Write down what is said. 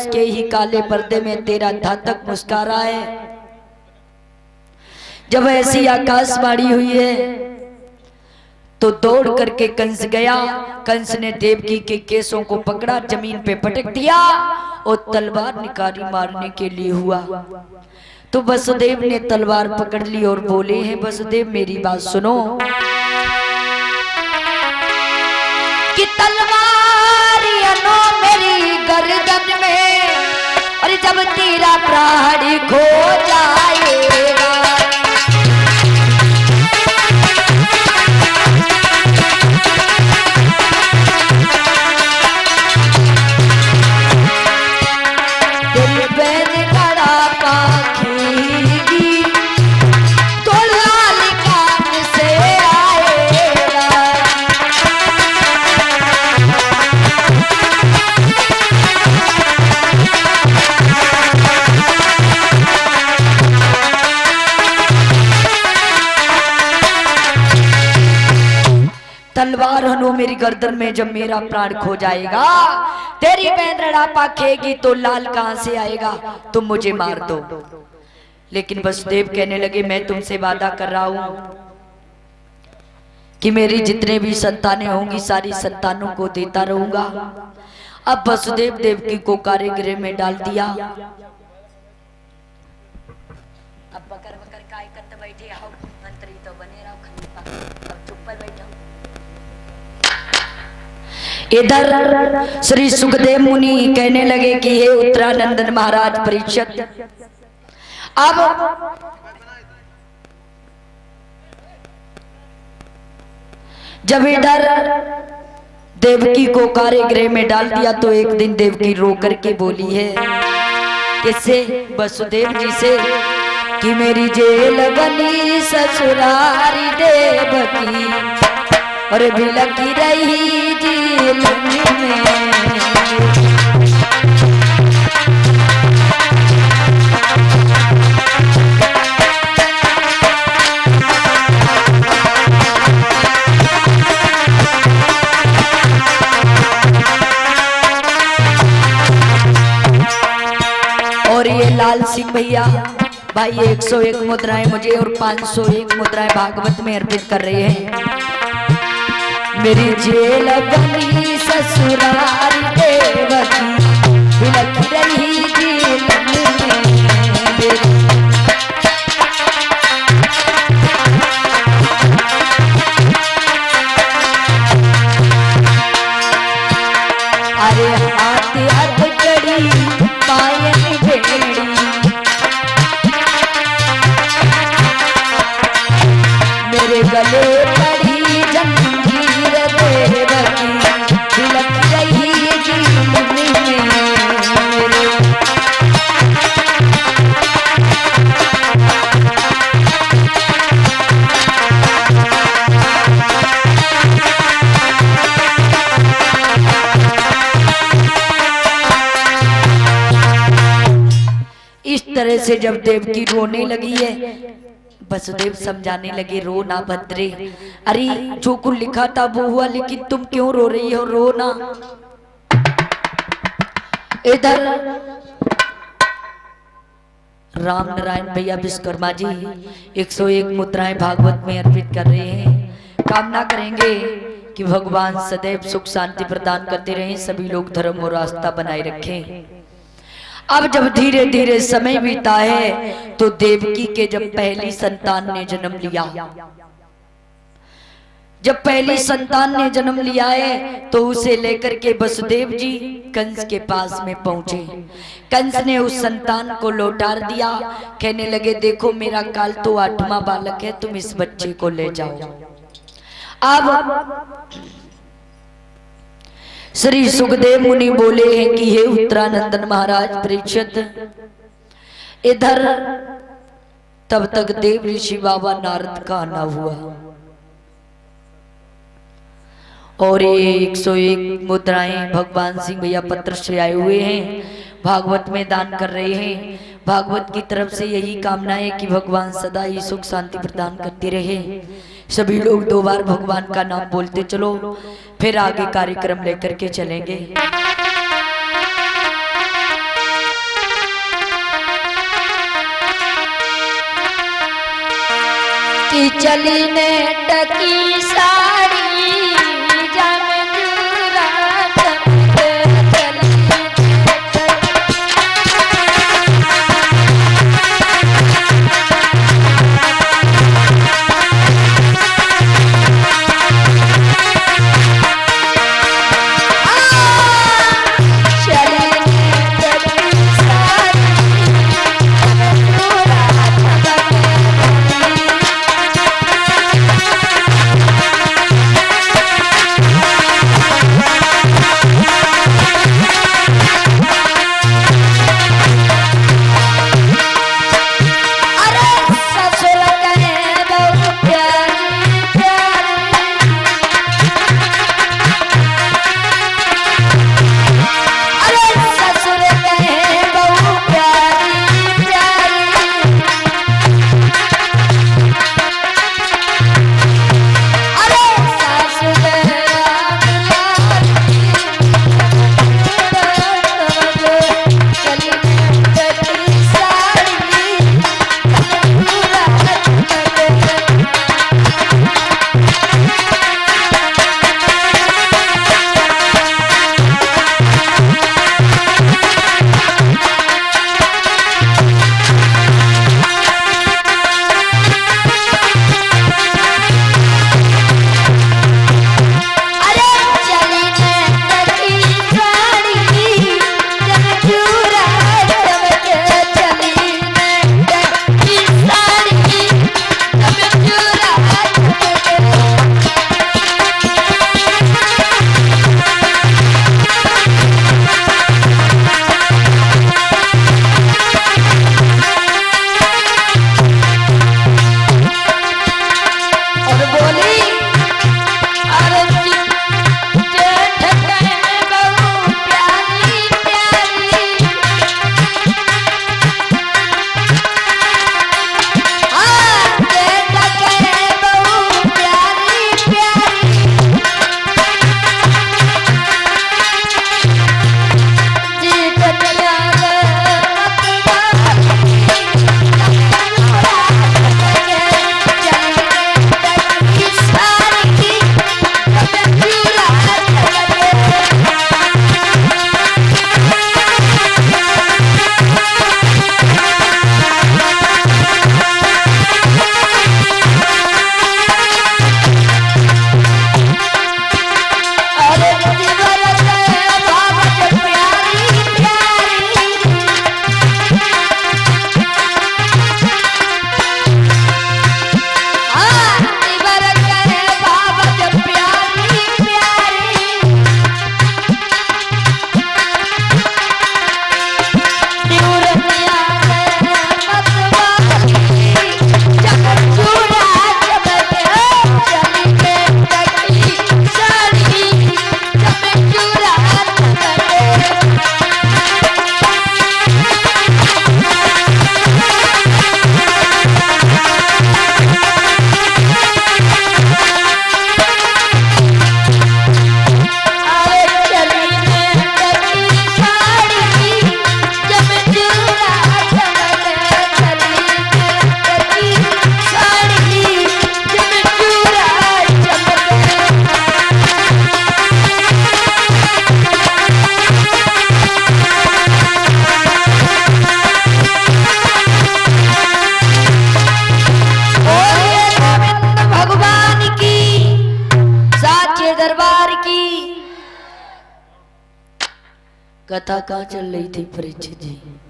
उसके ही काले पर्दे में तेरा धातक मुस्कारा है। जब ऐसी आकाशवाणी हुई है तो दौड़ करके कंस गया। कंस ने देवकी के केसों को पकड़ा, जमीन पे पटक दिया और तलवार निकाली मारने के लिए हुआ। तो वसुदेव ने तलवार पकड़ ली और बोले हैं, वसुदेव मेरी बात सुनो कि तलवार अनो मेरी गर्दन में, और जब तेरा प्राण खो जाएगा तलवार हनो मेरी गर्दन में, जब मेरा प्राण खो जाएगा तेरी बहन रड़ापा खेगी तो लाल कहां से आएगा, तुम मुझे मार दो। लेकिन वसुदेव कहने लगे मैं तुमसे वादा कर रहा हूं कि मेरी जितने भी संतानें होंगी सारी संतानों को देता रहूंगा। अब वसुदेव देवकी को कारागृह में डाल दिया। अब बकर बकर काय करते बैठे आओ, मंत्री तो बने रहो, खलीफा अब चुप पर बैठो। इधर श्री सुखदेव मुनि कहने लगे कि हे उत्तरानंदन महाराज परीक्षित, अब जब इधर देवकी को कारागृह में डाल दिया तो एक दिन देवकी रो करके बोली है किससे, वसुदेव जी से, कि मेरी जेल बनी ससुरारी देवकी और बिलकी रही जेल में। और ये लाल सिंह भैया भाई 101 मुद्राएं मुझे और 501 मुद्राएं भागवत में अर्पित कर रहे हैं। मेरी जेल बनी ससुरारी देवकी बिलक रही जेल में। अरे हाथ हाथ कड़ी पायल बेड़ी, मेरे गले पड़ी जंजीर देवकी बिलक रही जेल में। इस तरह से जब देवकी रोने लगी है वसुदेव समझाने लगे रो ना भद्रे, अरे जो कुछ लिखा था वो हुआ, लेकिन तुम क्यों रो रही हो, रो ना। इधर राम नारायण भैया विश्वकर्मा जी 101 मुद्राएं भागवत में अर्पित कर रहे हैं। कामना करेंगे कि भगवान सदैव सुख शांति प्रदान करते रहें, सभी लोग धर्म और आस्था बनाए रखें। अब जब धीरे धीरे समय बीता है तो देवकी के जब पहली संतान ने जन्म लिया, जब पहली संतान ने जन्म लिया है तो उसे लेकर के वसुदेव जी कंस के पास में पहुंचे। कंस ने उस संतान को लौटा दिया, कहने लगे देखो मेरा काल तो 8वां बालक है, तुम इस बच्चे को ले जाओ। अब श्री सुखदेव मुनि बोले हैं कि हे उत्तरानंदन महाराज परीक्षित, इधर तब तक देव ऋषि बाबा नारद का आना हुआ और 101 मुद्राएं भगवान सिंह भैया पत्र से आए हुए हैं, भागवत में दान कर रहे हैं। भागवत की तरफ से यही कामना है कि भगवान सदा ही सुख शांति प्रदान करते रहे। सभी लोग 2 बार भगवान का नाम बोलते चलो, फिर आगे कार्यक्रम लेकर के चलेंगे। चली ने टकी साड़ी जमजूरा चमके चली कथा कहाँ चल रही थी परीक्षित जी?